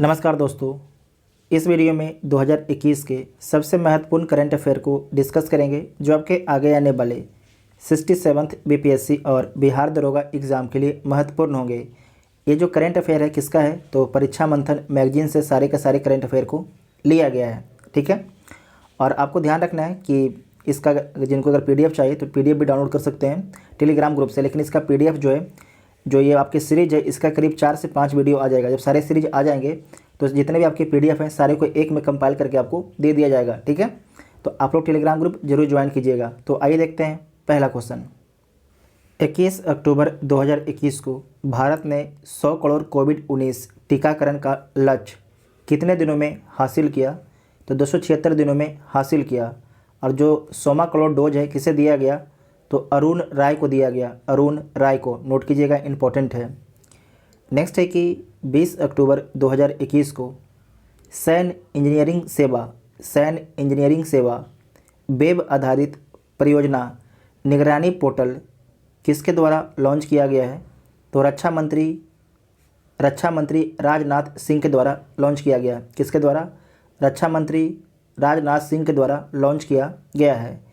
नमस्कार दोस्तों, इस वीडियो में 2021 के सबसे महत्वपूर्ण करंट अफेयर को डिस्कस करेंगे जो आपके आगे आने वाले 67th बीपीएससी और बिहार दरोगा एग्ज़ाम के लिए महत्वपूर्ण होंगे। ये जो करंट अफेयर है किसका है तो परीक्षा मंथन मैगजीन से सारे के सारे करंट अफेयर को लिया गया है। ठीक है, और आपको ध्यान रखना है कि इसका जिनको अगर पीडीएफ चाहिए तो पीडीएफ भी डाउनलोड कर सकते हैं टेलीग्राम ग्रुप से, लेकिन इसका पीडीएफ जो ये आपकी सीरीज़ है इसका करीब 4 से 5 वीडियो आ जाएगा। जब सारे सीरीज आ जाएंगे तो जितने भी आपके पीडीएफ हैं सारे को एक में कंपाइल करके आपको दे दिया जाएगा। ठीक है, तो आप लोग टेलीग्राम ग्रुप जरूर ज्वाइन कीजिएगा। तो आइए देखते हैं पहला क्वेश्चन। 21 अक्टूबर 2021 को भारत ने 100 करोड़ कोविड-19 टीकाकरण का लक्ष्य कितने दिनों में हासिल किया? तो 276 दिनों में हासिल किया। और जो 100वां करोड़ डोज है किसे दिया गया तो अरुण राय को दिया गया। अरुण राय को नोट कीजिएगा, इंपॉर्टेंट है। नेक्स्ट है कि 20 अक्टूबर 2021 को सैन्य इंजीनियरिंग सेवा वेब आधारित परियोजना निगरानी पोर्टल किसके द्वारा लॉन्च किया गया है? तो रक्षा मंत्री राजनाथ सिंह के द्वारा लॉन्च किया गया। किसके द्वारा? रक्षा मंत्री राजनाथ सिंह के द्वारा लॉन्च किया गया है।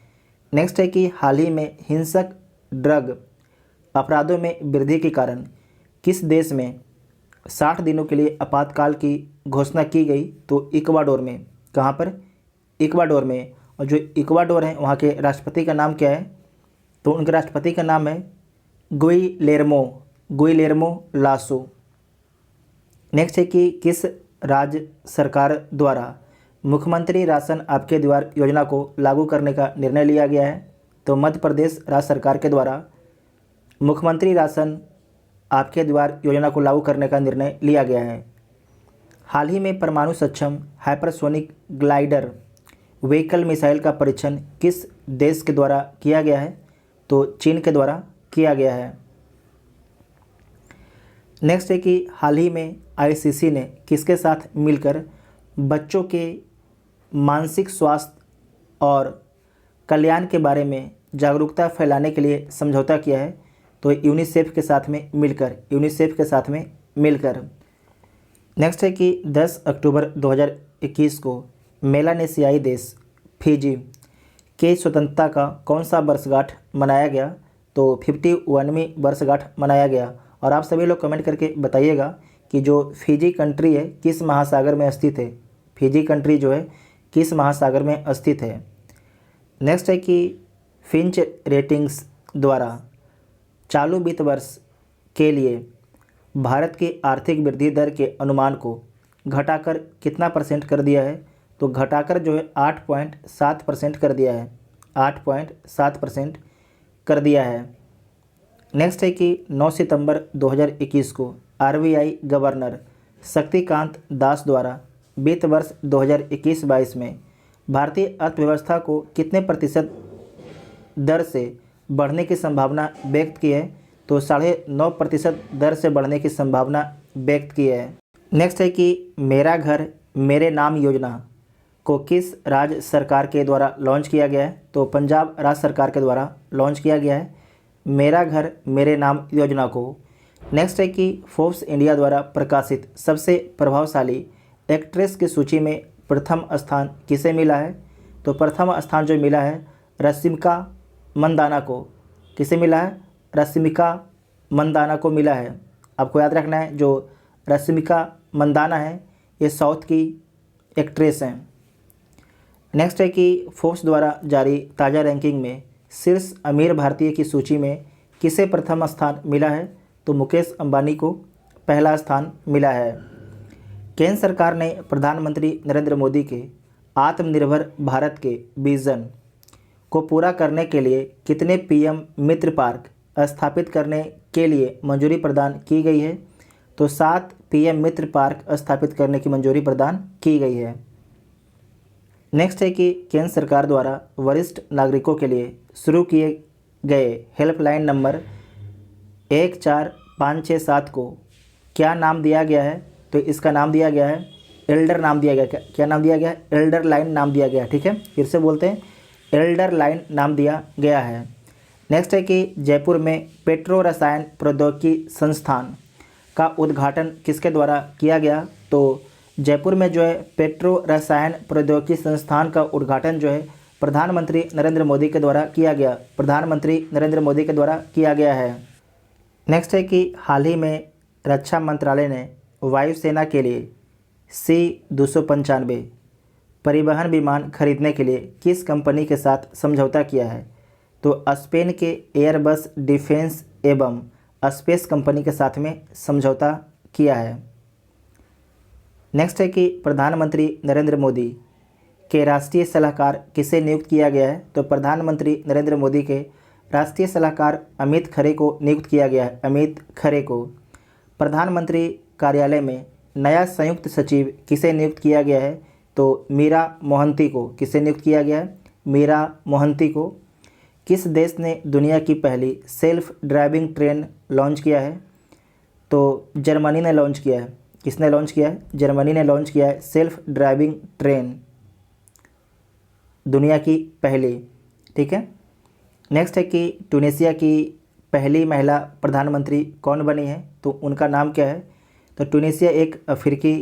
नेक्स्ट है कि हाल ही में हिंसक ड्रग अपराधों में वृद्धि के कारण किस देश में 60 दिनों के लिए आपातकाल की घोषणा की गई? तो इक्वाडोर में। कहाँ पर? इक्वाडोर में। और जो इक्वाडोर है वहाँ के राष्ट्रपति का नाम क्या है? तो उनके राष्ट्रपति का नाम है गुइलेर्मो लासो। नेक्स्ट है कि किस राज्य सरकार द्वारा मुख्यमंत्री राशन आपके द्वार योजना को लागू करने का निर्णय लिया गया है? तो मध्य प्रदेश राज्य सरकार के द्वारा मुख्यमंत्री राशन आपके द्वार योजना को लागू करने का निर्णय लिया गया है। हाल ही में परमाणु सक्षम हाइपरसोनिक ग्लाइडर व्हीकल मिसाइल का परीक्षण किस देश के द्वारा किया गया है? तो चीन के द्वारा किया गया है। नेक्स्ट है कि हाल ही में आईसीसी ने किसके साथ मिलकर बच्चों के मानसिक स्वास्थ्य और कल्याण के बारे में जागरूकता फैलाने के लिए समझौता किया है? तो यूनिसेफ के साथ में मिलकर। नेक्स्ट है कि 10 अक्टूबर 2021 को मेलानेशियाई देश फिजी के स्वतंत्रता का कौन सा वर्षगांठ मनाया गया? तो 51वीं वर्षगांठ मनाया गया। और आप सभी लोग कमेंट करके बताइएगा कि जो फिजी कंट्री है किस महासागर में स्थित है? फिजी कंट्री जो है किस महासागर में स्थित है? नेक्स्ट है कि फिंच रेटिंग्स द्वारा चालू वित्त वर्ष के लिए भारत की आर्थिक वृद्धि दर के अनुमान को घटाकर कितना % कर दिया है? तो घटाकर जो है 8.7% कर दिया है। 8.7% कर दिया है। नेक्स्ट है कि 9 सितंबर 2021 को आरबीआई गवर्नर शक्तिकांत दास द्वारा वित्त वर्ष 2021-22 में भारतीय अर्थव्यवस्था को कितने % दर से बढ़ने की संभावना व्यक्त की है? तो 9.5% दर से बढ़ने की संभावना व्यक्त की है। नेक्स्ट है कि मेरा घर मेरे नाम योजना को किस राज्य सरकार के द्वारा लॉन्च किया गया है? तो पंजाब राज्य सरकार के द्वारा लॉन्च किया गया है मेरा घर मेरे नाम योजना को। नेक्स्ट है कि फोर्ब्स इंडिया द्वारा प्रकाशित सबसे प्रभावशाली एक्ट्रेस की सूची में प्रथम स्थान किसे मिला है? तो प्रथम स्थान जो मिला है रश्मिका मंदाना को। किसे मिला है? रश्मिका मंदाना को मिला है। आपको याद रखना है जो रश्मिका मंदाना है ये साउथ की एक्ट्रेस हैं। नेक्स्ट है कि फोर्ब्स द्वारा जारी ताज़ा रैंकिंग में शीर्ष अमीर भारतीय की सूची में किसे प्रथम स्थान मिला है? तो मुकेश अंबानी को पहला स्थान मिला है। केंद्र सरकार ने प्रधानमंत्री नरेंद्र मोदी के आत्मनिर्भर भारत के विजन को पूरा करने के लिए कितने पीएम मित्र पार्क स्थापित करने के लिए मंजूरी प्रदान की गई है? तो 7 पीएम मित्र पार्क स्थापित करने की मंजूरी प्रदान की गई है। नेक्स्ट है कि केंद्र सरकार द्वारा वरिष्ठ नागरिकों के लिए शुरू किए गए हेल्पलाइन नंबर 14567 को क्या नाम दिया गया है? तो इसका नाम दिया गया है एल्डर नाम दिया गया। क्या नाम दिया गया है? एल्डर लाइन नाम दिया गया। ठीक है, फिर से बोलते हैं, एल्डर लाइन नाम दिया गया है। नेक्स्ट है कि जयपुर में पेट्रो रसायन प्रौद्योगिकी संस्थान का उद्घाटन किसके द्वारा किया गया? तो जयपुर में जो है पेट्रो रसायन प्रौद्योगिकी संस्थान का उद्घाटन जो है प्रधानमंत्री नरेंद्र मोदी के द्वारा किया गया। प्रधानमंत्री नरेंद्र मोदी के द्वारा किया गया है। नेक्स्ट है कि हाल ही में रक्षा मंत्रालय ने वायुसेना के लिए C-295 परिवहन विमान खरीदने के लिए किस कंपनी के साथ समझौता किया है? तो स्पेन के एयरबस डिफेंस एवं स्पेस कंपनी के साथ में समझौता किया है। नेक्स्ट है कि प्रधानमंत्री नरेंद्र मोदी के राष्ट्रीय सलाहकार किसे नियुक्त किया गया है? तो प्रधानमंत्री नरेंद्र मोदी के राष्ट्रीय सलाहकार अमित खरे को नियुक्त किया गया है। अमित खरे को। प्रधानमंत्री कार्यालय में नया संयुक्त सचिव किसे नियुक्त किया गया है? तो मीरा मोहंती को। किसे नियुक्त किया गया है? मीरा मोहंती को। किस देश ने दुनिया की पहली सेल्फ ड्राइविंग ट्रेन लॉन्च किया है? तो जर्मनी ने लॉन्च किया है। किसने लॉन्च किया है? जर्मनी ने लॉन्च किया है सेल्फ ड्राइविंग ट्रेन, दुनिया की पहली। ठीक है। नेक्स्ट है कि ट्यूनीशिया की पहली महिला प्रधानमंत्री कौन बनी है? तो उनका नाम क्या है? तो ट्यूनीशिया एक अफ्रीकी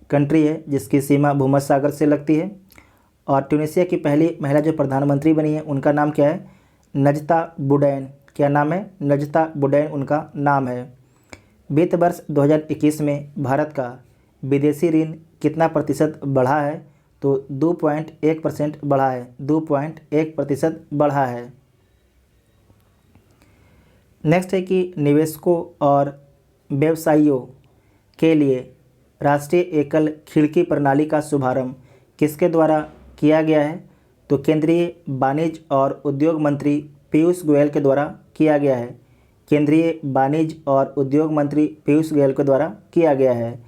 कंट्री है जिसकी सीमा भूमध्य सागर से लगती है, और ट्यूनीशिया की पहली महिला जो प्रधानमंत्री बनी है उनका नाम क्या है? नजता बुडैन। क्या नाम है? नजता बुडैन उनका नाम है। वित्त वर्ष 2021 में भारत का विदेशी ऋण कितना प्रतिशत बढ़ा है? तो 2.1% बढ़ा है। 2.1% बढ़ा है। नेक्स्ट है कि निवेशकों और व्यवसायियों के लिए राष्ट्रीय एकल खिड़की प्रणाली का शुभारंभ किसके द्वारा किया गया है? तो केंद्रीय वाणिज्य और उद्योग मंत्री पीयूष गोयल के द्वारा किया गया है। केंद्रीय वाणिज्य और उद्योग मंत्री पीयूष गोयल के द्वारा किया गया है।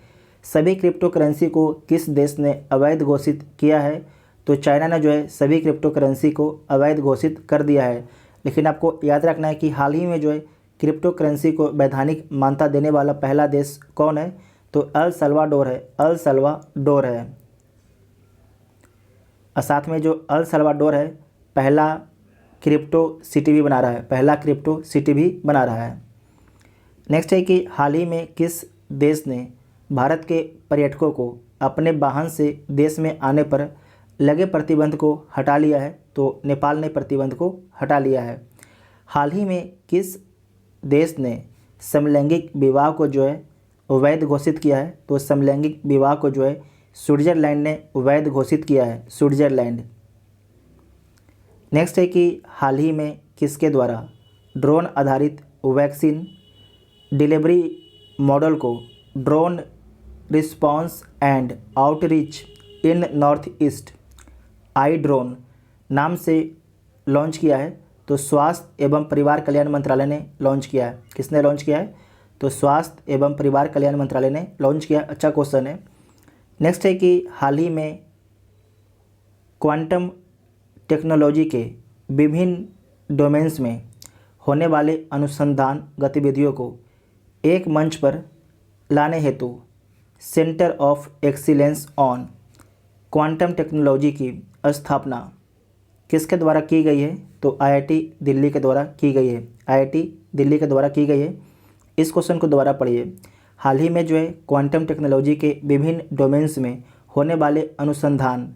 सभी क्रिप्टो करेंसी को किस देश ने अवैध घोषित किया है? तो चाइना ने जो है सभी क्रिप्टो करेंसी को अवैध घोषित कर दिया है। लेकिन आपको याद रखना है कि हाल ही में जो है क्रिप्टो करेंसी को वैधानिक मान्यता देने वाला पहला देश कौन है? तो अल सल्वाडोर है। अल सल्वाडोर है। और साथ में जो अल सल्वाडोर है पहला क्रिप्टो सिटी भी बना रहा है। पहला क्रिप्टो सिटी भी बना रहा है। नेक्स्ट है कि हाल ही में किस देश ने भारत के पर्यटकों को अपने वाहन से देश में आने पर लगे प्रतिबंध को हटा लिया है? तो नेपाल ने प्रतिबंध को हटा लिया है। हाल ही में किस देश ने समलैंगिक विवाह को जो है वैध घोषित किया है? तो समलैंगिक विवाह को जो है स्विट्जरलैंड ने वैध घोषित किया है। स्विट्जरलैंड। नेक्स्ट है कि हाल ही में किसके द्वारा ड्रोन आधारित वैक्सीन डिलीवरी मॉडल को drone response and outreach in north east iDrone नाम से लॉन्च किया है? तो स्वास्थ्य एवं परिवार कल्याण मंत्रालय ने लॉन्च किया है। किसने लॉन्च किया है? तो स्वास्थ्य एवं परिवार कल्याण मंत्रालय ने लॉन्च किया। अच्छा क्वेश्चन है। नेक्स्ट है कि हाल ही में क्वांटम टेक्नोलॉजी के विभिन्न डोमेन्स में होने वाले अनुसंधान गतिविधियों को एक मंच पर लाने हेतु centre of excellence on quantum technology की स्थापना किसके द्वारा की गई है? तो IIT दिल्ली के द्वारा की गई है। IIT दिल्ली के द्वारा की गई है। इस क्वेश्चन को दोबारा पढ़िए। हाल ही में जो है क्वांटम टेक्नोलॉजी के विभिन्न डोमेन्स में होने वाले अनुसंधान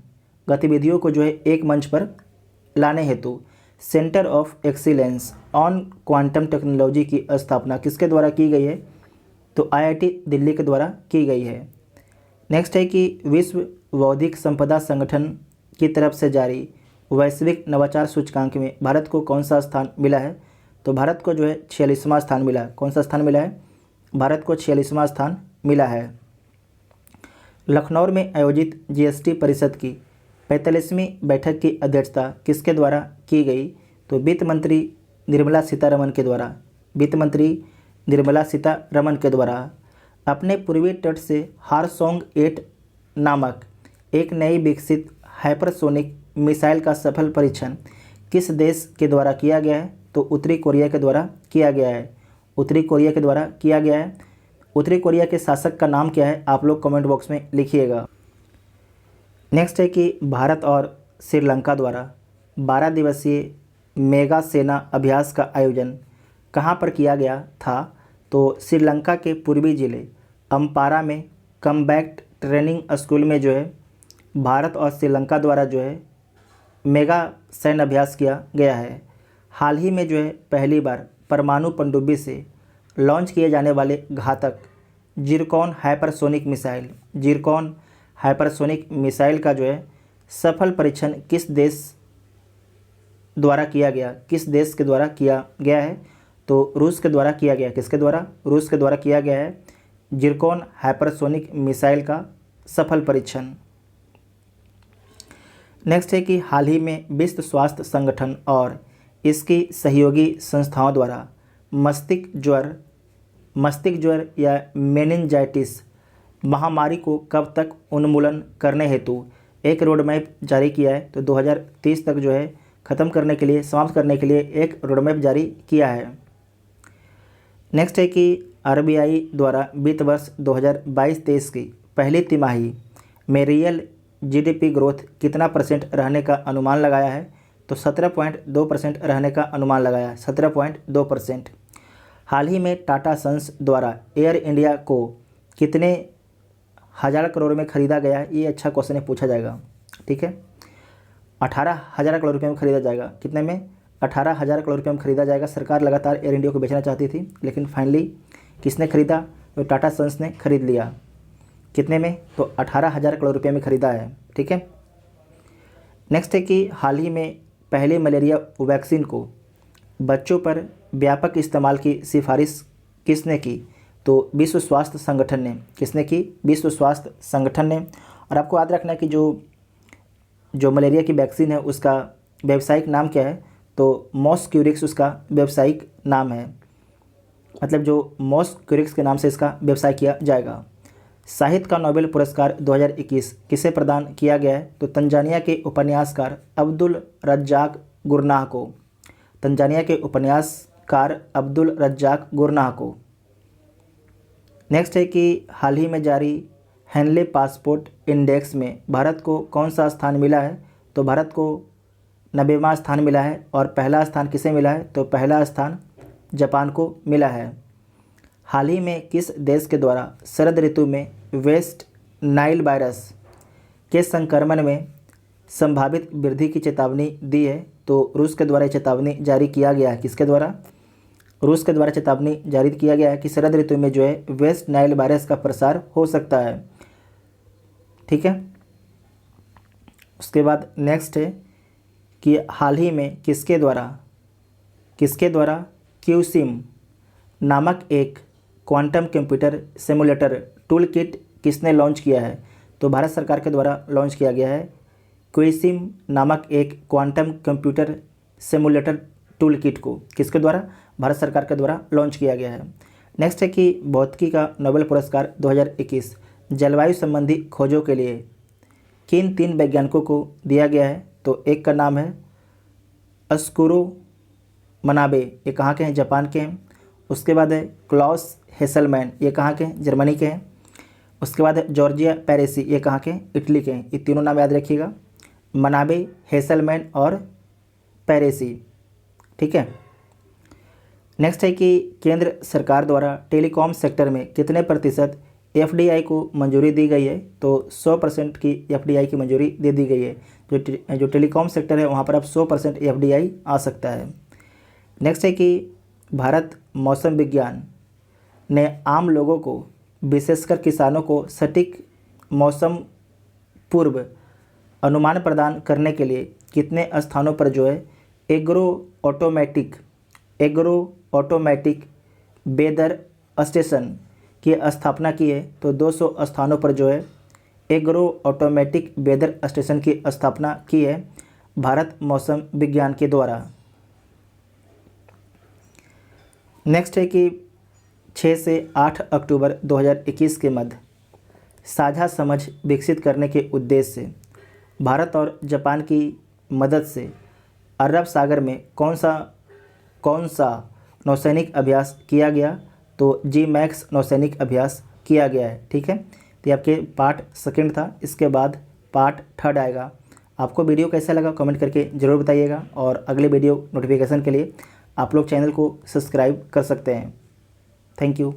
गतिविधियों को जो है एक मंच पर लाने हेतु centre of excellence on quantum technology की स्थापना किसके द्वारा की गई है? तो IIT दिल्ली के द्वारा की गई है। नेक्स्ट है कि विश्व बौद्धिक संपदा संगठन की तरफ से जारी वैश्विक नवाचार सूचकांक में भारत को कौन सा स्थान मिला है? तो भारत को जो है 46वां स्थान मिला है। कौन सा स्थान मिला है? भारत को 46वां स्थान मिला है। लखनऊ में आयोजित GST परिषद की 45वीं बैठक की अध्यक्षता किसके द्वारा की गई? तो वित्त मंत्री निर्मला सीतारमण के द्वारा। वित्त मंत्री निर्मला सीतारमण के द्वारा। अपने पूर्वी तट से हारसोंग 8 नामक एक नई विकसित हाइपरसोनिक मिसाइल का सफल परीक्षण किस देश के द्वारा किया गया है? तो उत्तरी कोरिया के द्वारा किया गया है। उत्तरी कोरिया के द्वारा किया गया है। उत्तरी कोरिया के शासक का नाम क्या है? आप लोग कमेंट बॉक्स में लिखिएगा। नेक्स्ट है कि भारत और श्रीलंका द्वारा 12 दिवसीय मेगा सेना अभ्यास का आयोजन कहाँ पर किया गया था? तो श्रीलंका के पूर्वी जिले अम्पारा में कम्बैट ट्रेनिंग स्कूल में जो है भारत और श्रीलंका द्वारा जो है मेगा सैन्य अभ्यास किया गया है। हाल ही में जो है पहली बार परमाणु पनडुब्बी से लॉन्च किए जाने वाले घातक जिरकॉन हाइपरसोनिक मिसाइल का जो है सफल परीक्षण किस देश के द्वारा किया गया है? तो रूस के द्वारा किया गया। किसके द्वारा? रूस के द्वारा किया गया है जिरकॉन हाइपरसोनिक मिसाइल का सफल परीक्षण। नेक्स्ट है कि हाल ही में विश्व स्वास्थ्य संगठन और इसकी सहयोगी संस्थाओं द्वारा मस्तिष्क ज्वर या मेनिंजाइटिस महामारी को कब तक उन्मूलन करने हेतु एक रोड मैप जारी किया है? तो 2030 तक जो है समाप्त करने के लिए एक रोड मैप जारी किया है। नेक्स्ट है कि आरबीआई द्वारा वित्त वर्ष 2022-23 की पहली तिमाही में रियल जीडीपी ग्रोथ कितना % रहने का अनुमान लगाया है? तो 17.2% रहने का अनुमान लगाया है, 17.2%। हाल ही में टाटा सन्स द्वारा एयर इंडिया को कितने हज़ार करोड़ में ख़रीदा गया है? ये अच्छा क्वेश्चन है, पूछा जाएगा। ठीक है, 18,000 करोड़ रुपये में ख़रीदा जाएगा। कितने में? 18,000 करोड़ रुपये में ख़रीदा जाएगा। सरकार लगातार एयर इंडिया को बेचना चाहती थी, लेकिन फाइनली किसने ख़रीदा? तो टाटा सन्स ने ख़रीद लिया। कितने में? तो 18,000 करोड़ रुपये में ख़रीदा है। ठीक है। नेक्स्ट है कि हाल ही में पहले मलेरिया वैक्सीन को बच्चों पर व्यापक इस्तेमाल की सिफारिश किसने की? तो विश्व स्वास्थ्य संगठन ने। किसने की? विश्व स्वास्थ्य संगठन ने। और आपको याद रखना है कि जो मलेरिया की वैक्सीन है उसका व्यावसायिक नाम क्या है? तो मॉस्क्यूरिक्स उसका व्यावसायिक नाम है, मतलब जो मॉस्क्यूरिक्स के नाम से इसका व्यवसाय किया जाएगा। साहित्य का नोबेल पुरस्कार 2021 किसे प्रदान किया गया है? तो तंजानिया के उपन्यासकार अब्दुल रज्जाक गुरनाह को। तंजानिया के उपन्यासकार अब्दुल रज्जाक गुरनाह को। नेक्स्ट है कि हाल ही में जारी हेनले पासपोर्ट इंडेक्स में भारत को कौन सा स्थान मिला है? तो भारत को 90वां स्थान मिला है। और पहला स्थान किसे मिला है? तो पहला स्थान जापान को मिला है। हाल ही में किस देश के द्वारा शरद ऋतु में वेस्ट नाइल वायरस के संक्रमण में संभावित वृद्धि की चेतावनी दी है? तो रूस के द्वारा चेतावनी जारी किया गया है। किसके द्वारा? रूस के द्वारा चेतावनी जारी किया गया है कि शरद ऋतु में जो है वेस्ट नाइल वायरस का प्रसार हो सकता है। ठीक है। उसके बाद नेक्स्ट है कि हाल ही में किसके द्वारा क्यूसिम नामक एक quantum computer simulator tool kit किसने लॉन्च किया है? तो भारत सरकार के द्वारा लॉन्च किया गया है क्यूसिम नामक एक quantum computer simulator tool kit को। किसके द्वारा? भारत सरकार के द्वारा लॉन्च किया गया है। नेक्स्ट है कि भौतिकी का नोबेल पुरस्कार 2021 जलवायु संबंधी खोजों के लिए किन 3 वैज्ञानिकों को दिया गया है? तो एक का नाम है अस्कुरो मनाबे, ये कहाँ के हैं? जापान के हैं। उसके बाद है क्लॉस हेसलमैन, ये कहाँ के हैं? जर्मनी के हैं। उसके बाद है जॉर्जिया पेरेसी, ये कहाँ के हैं? इटली के हैं। ये तीनों नाम याद रखिएगा, मनाबे, हेसलमैन और पेरेसी। ठीक है। नेक्स्ट है कि केंद्र सरकार द्वारा टेलीकॉम सेक्टर में कितने % एफडीआई को मंजूरी दी गई है? तो 100% की एफडीआई की मंजूरी दे दी गई है। जो टेलीकॉम सेक्टर है वहाँ पर अब 100% एफडीआई आ सकता है। नेक्स्ट है कि भारत मौसम विज्ञान ने आम लोगों को विशेषकर किसानों को सटीक मौसम पूर्व अनुमान प्रदान करने के लिए कितने स्थानों पर जो है एग्रो ऑटोमेटिक वेदर स्टेशन की स्थापना की है? तो 200 स्थानों पर जो है एग्रो ऑटोमेटिक वेदर स्टेशन की स्थापना की है भारत मौसम विज्ञान के द्वारा। नेक्स्ट है कि 6 से 8 अक्टूबर 2021 के मध्य साझा समझ विकसित करने के उद्देश्य से भारत और जापान की मदद से अरब सागर में कौन सा नौसैनिक अभ्यास किया गया? तो जी-मैक्स नौसैनिक अभ्यास किया गया है। ठीक है। तो ये आपके पार्ट 2 था, इसके बाद पार्ट 3 आएगा। आपको वीडियो कैसा लगा कमेंट करके ज़रूर बताइएगा, और अगले वीडियो नोटिफिकेशन के लिए आप लोग चैनल को सब्सक्राइब कर सकते हैं। Thank you.